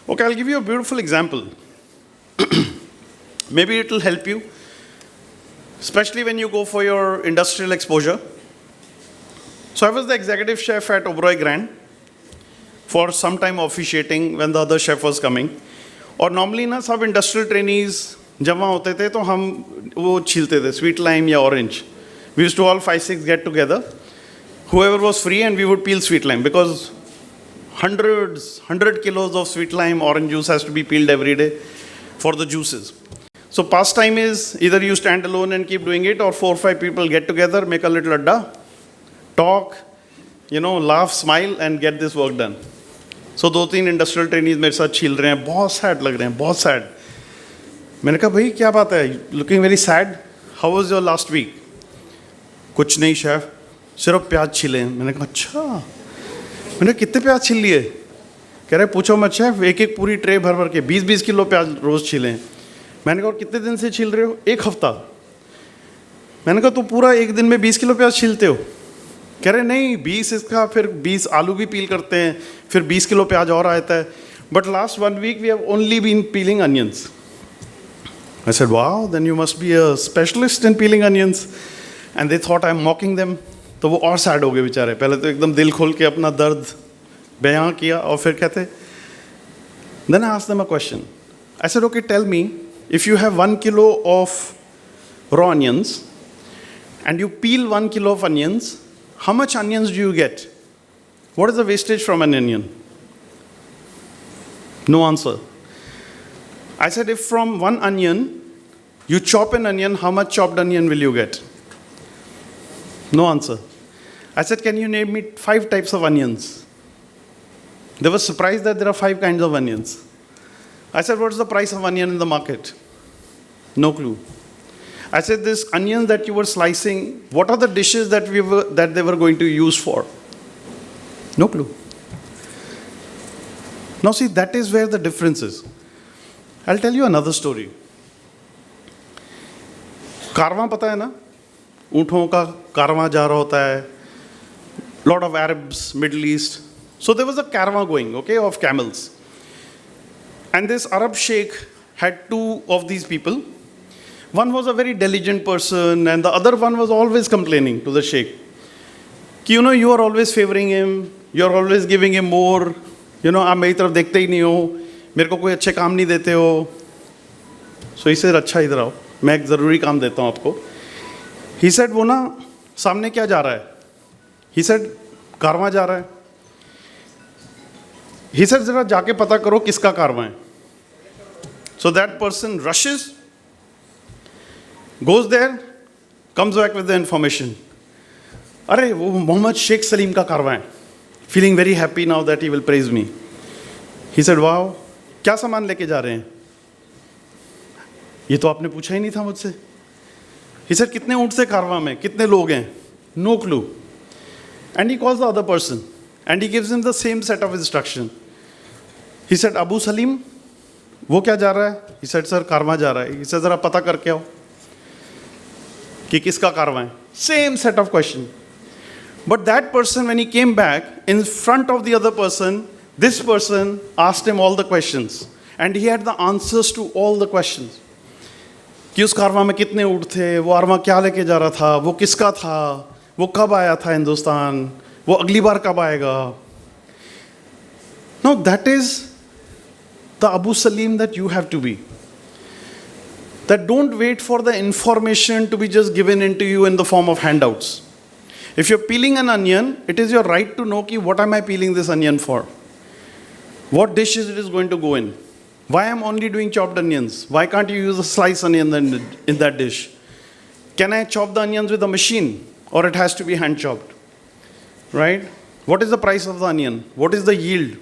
okay, I'll give you a beautiful example. Maybe it will help you, especially when you go for your industrial exposure. So I was the executive chef at Oberoi Grand for some time, officiating when the other chef was coming. और normally ना सब industrial trainees जब वहाँ होते थे तो हम वो छीलते थे, sweet lime या orange. We used to all 5-6 get together, whoever was free, and we would peel sweet lime because 100 kilos of sweet lime orange juice has to be peeled every day for the juices. So pastime is either you stand alone and keep doing it, or 4 or 5 people get together, make a little adda, talk, laugh, smile, and get this work done. So 2-3 industrial trainees मेरे साथ छील रहे हैं, बहुत sad लग रहे हैं, बहुत sad. मैंने कहा भाई क्या बात है, looking very sad. How was your last week? कुछ नहीं शेफ, सिर्फ प्याज छीले. मैंने कहा अच्छा. मैंने कितने प्याज छील लिए? कह रहे पूछो मत शेफ, एक पूरी ट्रे भर के 20-20 किलो प्याज रोज छीले. मैंने कहा और कितने दिन से छील रहे हो? 1 हफ्ता. मैंने कहा तो पूरा एक दिन में 20 किलो प्याज छीलते हो? कह रहे नहीं, 20 इसका, फिर 20 आलू भी पील करते हैं, फिर 20 किलो प्याज और आता है. But last 1 week we have only been peeling onions. I said, wow, then you must be a specialist in peeling onions. And they thought I'm mocking them. तो वो और सैड हो गए बेचारे. पहले तो एकदम दिल खोल के अपना दर्द बयां किया और फिर कहते. Then I asked them a question. I said, okay, tell me, if you have 1 kilo of raw onions and you peel 1 kilo of onions, how much onions do you get? What is the wastage from an onion? No answer. I said, if from 1 onion you chop an onion, how much chopped onion will you get? No answer. I said, can you name me 5 types of onions? They were surprised that there are 5 kinds of onions. I said, what's the price of onion in the market? No clue. I said, this onions that you were slicing, what are the dishes that they were going to use for? No clue. Now see, that is where the difference is. I'll tell you another story. कारवां पता है ना? ऊँटों का कारवां जा रहा होता है. Lot of Arabs, Middle East. So there was a caravan going, okay, of camels. And this Arab sheikh had 2 of these people. One was a very diligent person, and the other one was always complaining to the sheikh. You are always favoring him, you are always giving him more. आप मेरी तरफ देखते ही नहीं हो, मेरे को कोई अच्छे काम नहीं देते हो. So he said, अच्छा इधर आओ, मैं एक ज़रूरी काम देता हूँ आपको. He said वो ना सामने क्या जा रहा है? He said कारवां जा रहा है. He said ज़रा जाके पता करो किसका कारवां है. So that person rushes, goes there, comes back with the information. अरे वो मोहम्मद शेख सलीम का कारवां है. Feeling very happy now that he will praise me. He said, wow, क्या सामान लेके जा रहे हैं? ये तो आपने पूछा ही नहीं था मुझसे. He said, कितने ऊँट से कारवां में, कितने लोग हैं? No clue. And he calls the other person and he gives him the same set of instruction. He said, Abu Salim, वो क्या जा रहा है? He said, sir, कारवां जा रहा है. He said, जरा पता करके आओ कि किसका कारवां है. Same set of question. But that person, when he came back in front of the other person, this person asked him all the questions and he had the answers to all the questions. कि उस कारवां में कितने ऊँट थे, वो कारवां क्या लेके जा रहा था, वो किसका था, वो कब आया था हिंदुस्तान, वो अगली बार कब आएगा. Now that is the Abu Salim that you have to be. That don't wait for the information to be just given into you in the form of handouts. If you're peeling an onion, it is your right to know ki, what am I peeling this onion for? What dish is it going to go in? Why am I only doing chopped onions? Why can't you use a sliced onion in that dish? Can I chop the onions with a machine or it has to be hand chopped? Right? What is the price of the onion? What is the yield?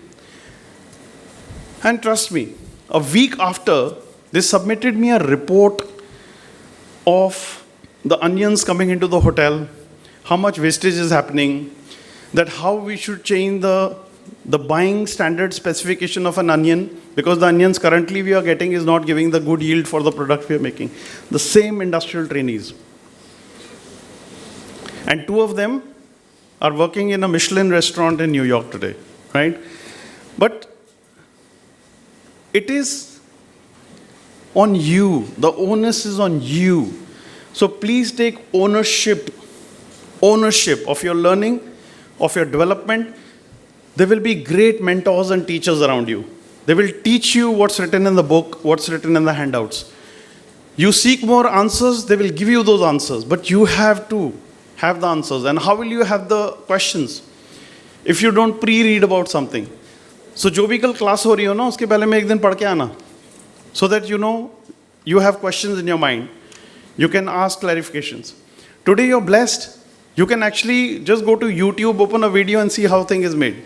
And trust me, a week after, they submitted me a report of the onions coming into the hotel, how much wastage is happening, that how we should change the buying standard specification of an onion, because the onions currently we are getting is not giving the good yield for the product we are making. The same industrial trainees. And two of them are working in a Michelin restaurant in New York today, right? But it is on you. The onus is on you. So please take ownership of your learning, of your development. There will be great mentors and teachers around you. They will teach you what's written in the book, what's written in the handouts. You seek more answers, they will give you those answers. But you have to have the answers. And how will you have the questions? If you don't pre-read about something. So जो भी कल class हो रही हो ना, उसके पहले में एक दिन पढ़ के आना. So that you know, you have questions in your mind. You can ask clarifications. Today you're blessed. You can actually just go to YouTube, open a video and see how thing is made.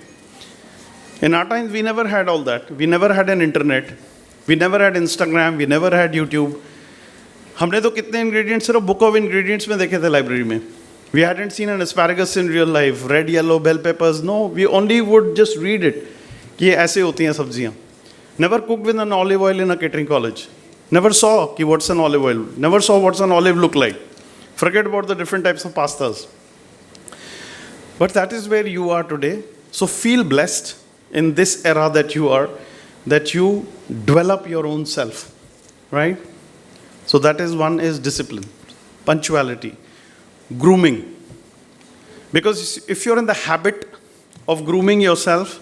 In our times, we never had all that. We never had an internet. We never had Instagram. We never had YouTube. हमने तो कितने ingredients सिर्फ book of ingredients में देखे थे library में. We hadn't seen an asparagus in real life, red, yellow, bell peppers. No, we only would just read it. कि ये ऐसे होती हैं सब्जियाँ. Never cooked with an olive oil in a catering college. Never saw कि what's an olive oil. Never saw what's an olive look like. Forget about the different types of pastas. But that is where you are today. So feel blessed in this era that you are, that you develop your own self, right? So that is one is discipline, punctuality, grooming. Because if you're in the habit of grooming yourself,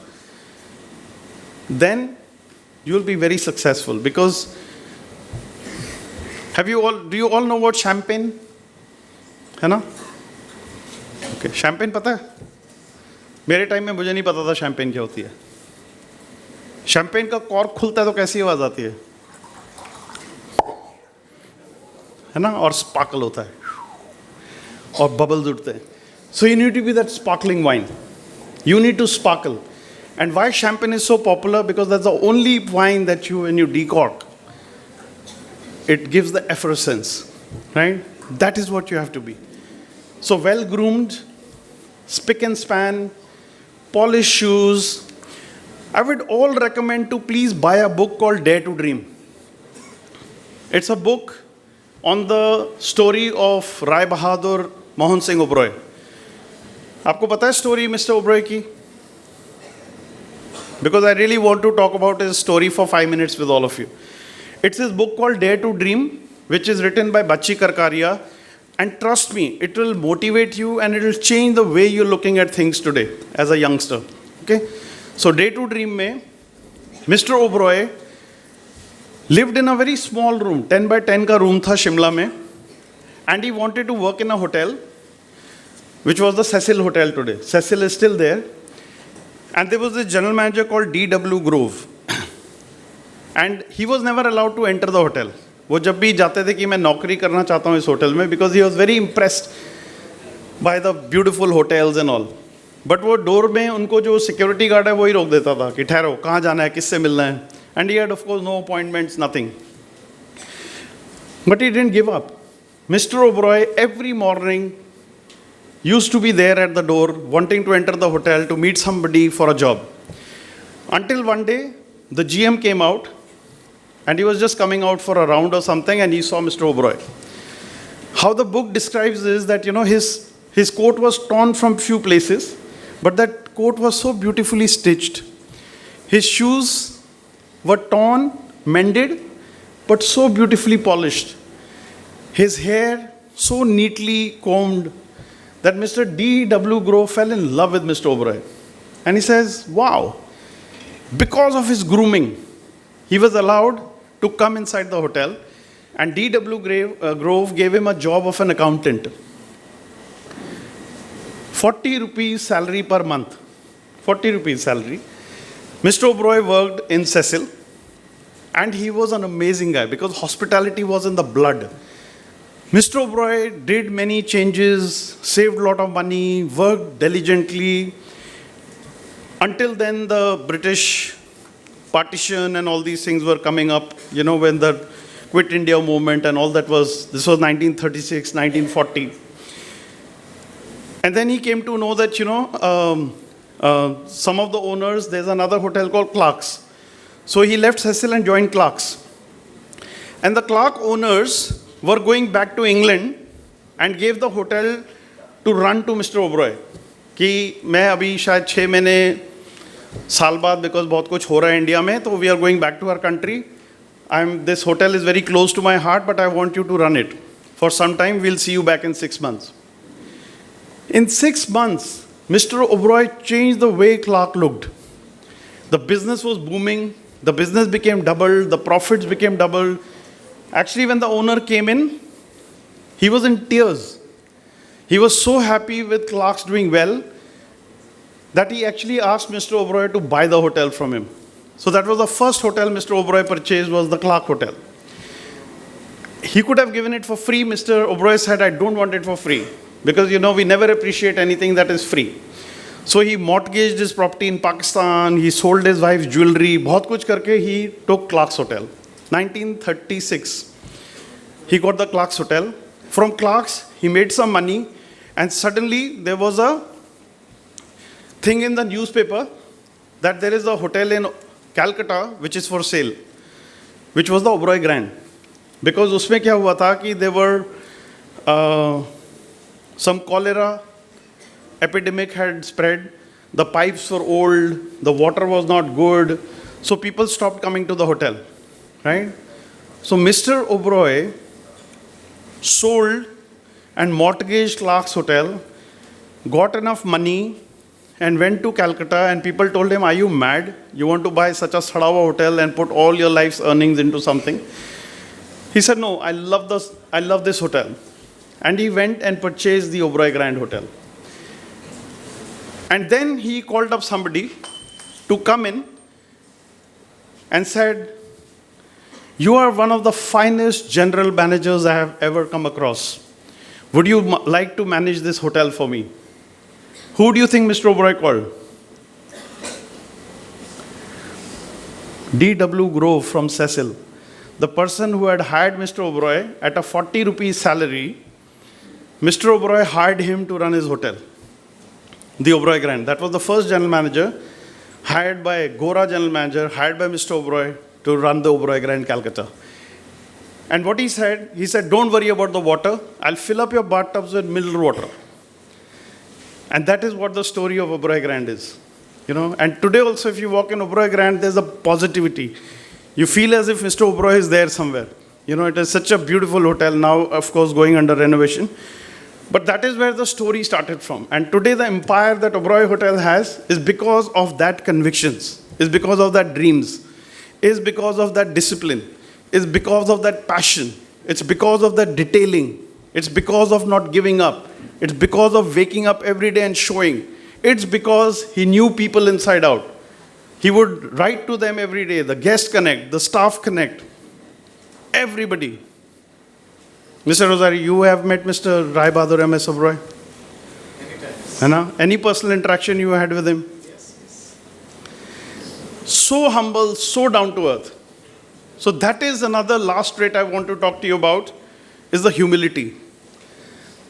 then you'll be very successful. Because do you all know what champagne? है ना? Okay, champagne पता है? मेरे time में मुझे नहीं पता था शैम्पेन क्या होती है. शैम्पेन का कॉर्क खुलता है तो कैसी आवाज आती है ना, और स्पार्कल होता है और बबल्स उठते हैं. So you need to be that sparkling wine. You need to sparkle. And why champagne is so popular? Because that's the only wine that you when you decocq it gives the effervescence, right? That is what you have to be. So well groomed, spick and span, polished shoes. I would all recommend to please buy a book called Dare to Dream. It's a book on the story of Rai Bahadur Mohan Singh Oberoi. आपको पता है story Mr. Oberoi की? Because I really want to talk about his story for 5 minutes with all of you. It's his book called Dare to Dream, which is written by Bachi Karkaria. And trust me, it will motivate you and it will change the way you're looking at things today as a youngster. Okay? So Dare to Dream में Mr. Oberoi lived in a very small room, 10 by 10 का room था शिमला में, and he wanted to work in a hotel, which was the Cecil Hotel today. Cecil is still there. And there was this general manager called D.W. Grove. And he was never allowed to enter the hotel. वो जब भी जाते थे कि मैं नौकरी करना चाहता हूँ इस होटल में, because he was very impressed by the beautiful hotels and all. But वो डोर में उनको जो सिक्योरिटी गार्ड है वही रोक देता था कि ठहरो, कहाँ जाना है, किससे मिलना है. And he had of course no appointments, nothing. But he didn't give up. Mr. Oberoi every morning used to be there at the door wanting to enter the hotel to meet somebody for a job. Until one day, the GM came out and he was just coming out for a round or something and he saw Mr. Oberoi. How the book describes is that, his coat was torn from few places, but that coat was so beautifully stitched. His shoes were torn, mended, but so beautifully polished. His hair so neatly combed that Mr. D.W. Grove fell in love with Mr. Oberoi. And he says, wow, because of his grooming, he was allowed to come inside the hotel, and D.W. Grove gave him a job of an accountant. 40 rupees salary per month. 40 rupees salary. Mr. Oberoi worked in Cecil, and he was an amazing guy because hospitality was in the blood. Mr. Oberoi did many changes, saved a lot of money, worked diligently. Until then, the British partition and all these things were coming up, when the Quit India movement and all that this was 1936, 1940. And then he came to know that, some of the owners, there's another hotel called Clark's. So he left Cecil and joined Clark's. And the Clark owners were going back to England and gave the hotel to run to Mr. Oberoi. कि मैं अभी शायद 6 महीने साल बाद because बहुत कुछ हो रहा है इंडिया में, तो we are going back to our country. This hotel is very close to my heart, but I want you to run it for some time. We'll see you back in 6 months. In 6 months, Mr. Oberoi changed the way Clark looked. The business was booming. The business became double. The profits became double. Actually, when the owner came in, he was in tears. He was so happy with Clark's doing well that he actually asked Mr. Oberoi to buy the hotel from him. So that was the first hotel Mr. Oberoi purchased, was the Clark Hotel. He could have given it for free. Mr. Oberoi said, I don't want it for free. Because, we never appreciate anything that is free. So he mortgaged his property in Pakistan. He sold his wife's jewelry. बहुत कुछ करके he took Clark's Hotel. 1936, he got the Clark's Hotel. From Clark's, he made some money, and suddenly there was a thing in the newspaper that there is a hotel in Calcutta which is for sale, which was the Oberoi Grand. Because उसमें क्या हुआ था कि there were some cholera epidemic had spread, the pipes were old, the water was not good, so people stopped coming to the hotel. Right? So Mr. Oberoi sold and mortgaged Clark's Hotel, got enough money, and went to Calcutta, and people told him, are you mad? You want to buy such a Sadawa hotel and put all your life's earnings into something? He said, no, I love this hotel. And he went and purchased the Oberoi Grand Hotel. And then he called up somebody to come in and said, you are one of the finest general managers I have ever come across. Would you like to manage this hotel for me? Who do you think Mr. Oberoi called? D.W. Grove from Cecil. The person who had hired Mr. Oberoi at a 40 rupees salary, Mr. Oberoi hired him to run his hotel, the Oberoi Grand. That was the first general manager, hired by Gora general manager, hired by Mr. Oberoi to run the Oberoi Grand Calcutta. And what he said, don't worry about the water. I'll fill up your bathtubs with mineral water. And that is what the story of Oberoi Grand is. And today also if you walk in Oberoi Grand, there's a positivity. You feel as if Mr. Oberoi is there somewhere. It is such a beautiful hotel now, of course, going under renovation. But that is where the story started from. And today the empire that Oberoi Hotel has is because of that convictions, is because of that dreams, is because of that discipline. is because of that passion. It's because of that detailing. It's because of not giving up. It's because of waking up every day and showing. It's because he knew people inside out. He would write to them every day, the guest connect, the staff connect, everybody. Mr. Rosari, you have met Mr. Rai Bahadur M.S. Oberoi? Any personal interaction you had with him? Yes. So humble, so down to earth. So that is another last trait I want to talk to you about, is the humility.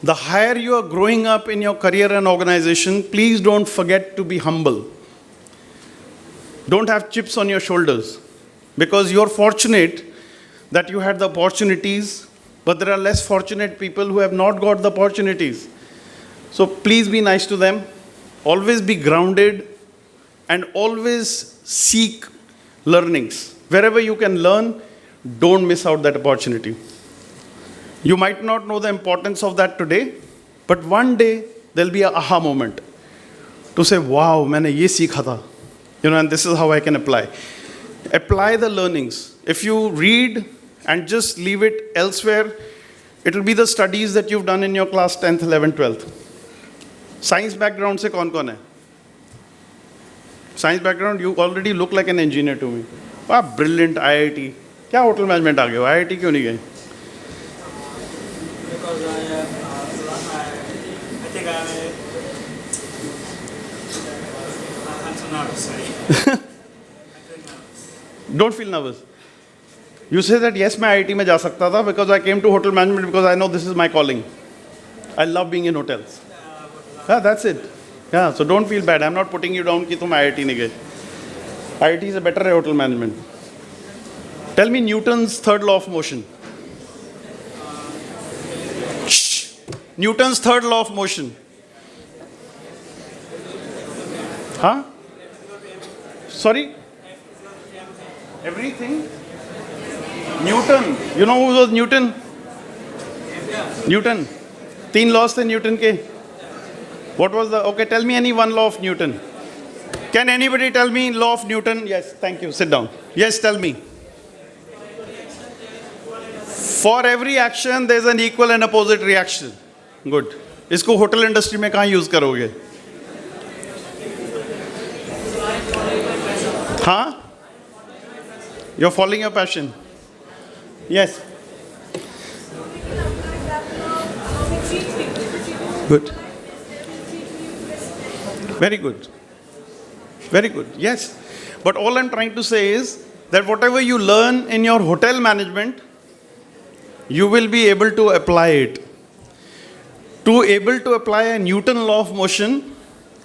The higher you are growing up in your career and organization, please don't forget to be humble. Don't have chips on your shoulders, because you're fortunate that you had the opportunities, but there are less fortunate people who have not got the opportunities. So please be nice to them. Always be grounded and always seek learnings. Wherever you can learn, don't miss out that opportunity. You might not know the importance of that today, but one day there'll be an aha moment to say, wow, मैंने ये सीखा था. And this is how I can apply. Apply the learnings. If you read and just leave it elsewhere, it will be the studies that you've done in your class 10th, 11th, 12th. Science background se kaun hai? Science background, you already look like an engineer to me. Wow, brilliant IIT. क्या hotel management आ गए हो? IIT क्यों नहीं गए? Because I think I'm so nervous, sorry. I feel nervous. Don't feel nervous. You say that yes, मैं IIT में जा सकता था because I came to hotel management because I know this is my calling. I love being in hotels. Yeah, that's it. Yeah, so don't feel bad. I'm not putting you down कि तुम IIT नहीं गए. IIT is a better hotel management. Tell me Newton's third law of motion. Shh. Newton's third law of motion. Huh? Sorry? Everything? Newton. You know who was Newton? Newton. 3 laws थे Newton के. What was the... Okay, tell me any one law of Newton. Can anybody tell me law of Newton? Yes, thank you. Sit down. Yes, tell me. For every action, there is an equal and opposite reaction. Good. इसको hotel industry में कहाँ use करोगे? हाँ? You're following your passion. Yes. Good. Very good. Very good. Yes. But all I'm trying to say is that whatever you learn in your hotel management, you will be able to apply it. To able to apply a Newton law of motion,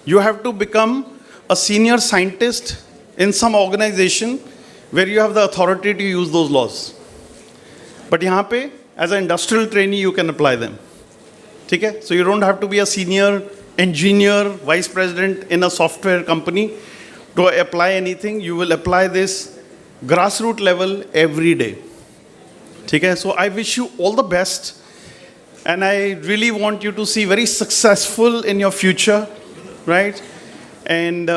you have to become a senior scientist in some organization where you have the authority to use those laws. But यहाँ पे, as an industrial trainee, you can apply them. ठीक है? So you don't have to be a senior engineer, vice president in a software company to apply anything. You will apply this grassroots level every day. ठीक है? So I wish you all the best, and I really want you to see very successful in your future, right? And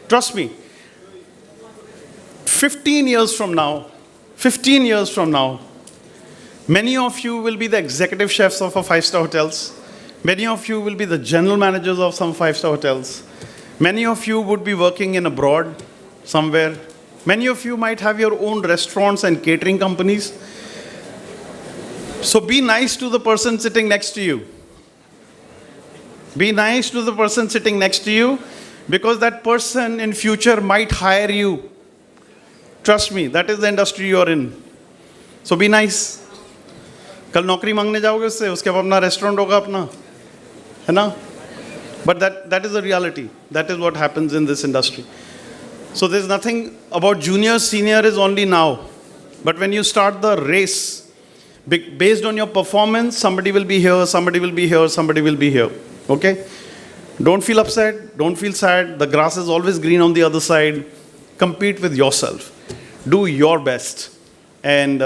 trust me, 15 years from now, many of you will be the executive chefs of a 5-star hotels. Many of you will be the general managers of some 5-star hotels. Many of you would be working in abroad somewhere. Many of you might have your own restaurants and catering companies. So be nice to the person sitting next to you. Be nice to the person sitting next to you, because that person in future might hire you. Trust me, that is the industry you're in. So be nice. कल नौकरी मांगने जाओगे उससे, उसके बाद अपना restaurant होगा अपना, है ना? But that is the reality. That is what happens in this industry. So there's nothing about junior, senior is only now. But when you start the race, based on your performance, somebody will be here, somebody will be here, somebody will be here. Okay? Don't feel upset, don't feel sad. The grass is always green on the other side. Compete with yourself. Do your best. And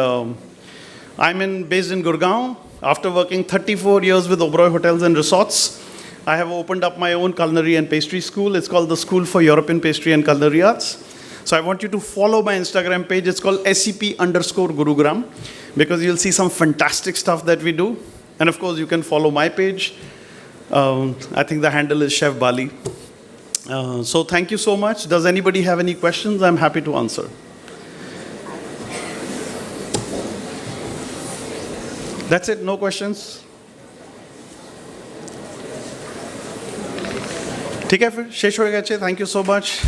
I'm based in Gurgaon. After working 34 years with Oberoi Hotels and Resorts, I have opened up my own culinary and pastry school. It's called the School for European Pastry and Culinary Arts. So I want you to follow my Instagram page. It's called SCP_Gurugram, because you'll see some fantastic stuff that we do. And of course, you can follow my page. I think the handle is Chef Bali. So thank you so much. Does anybody have any questions? I'm happy to answer. That's it, no questions? ठीक है फिर शेष हो गया। Thank you so much.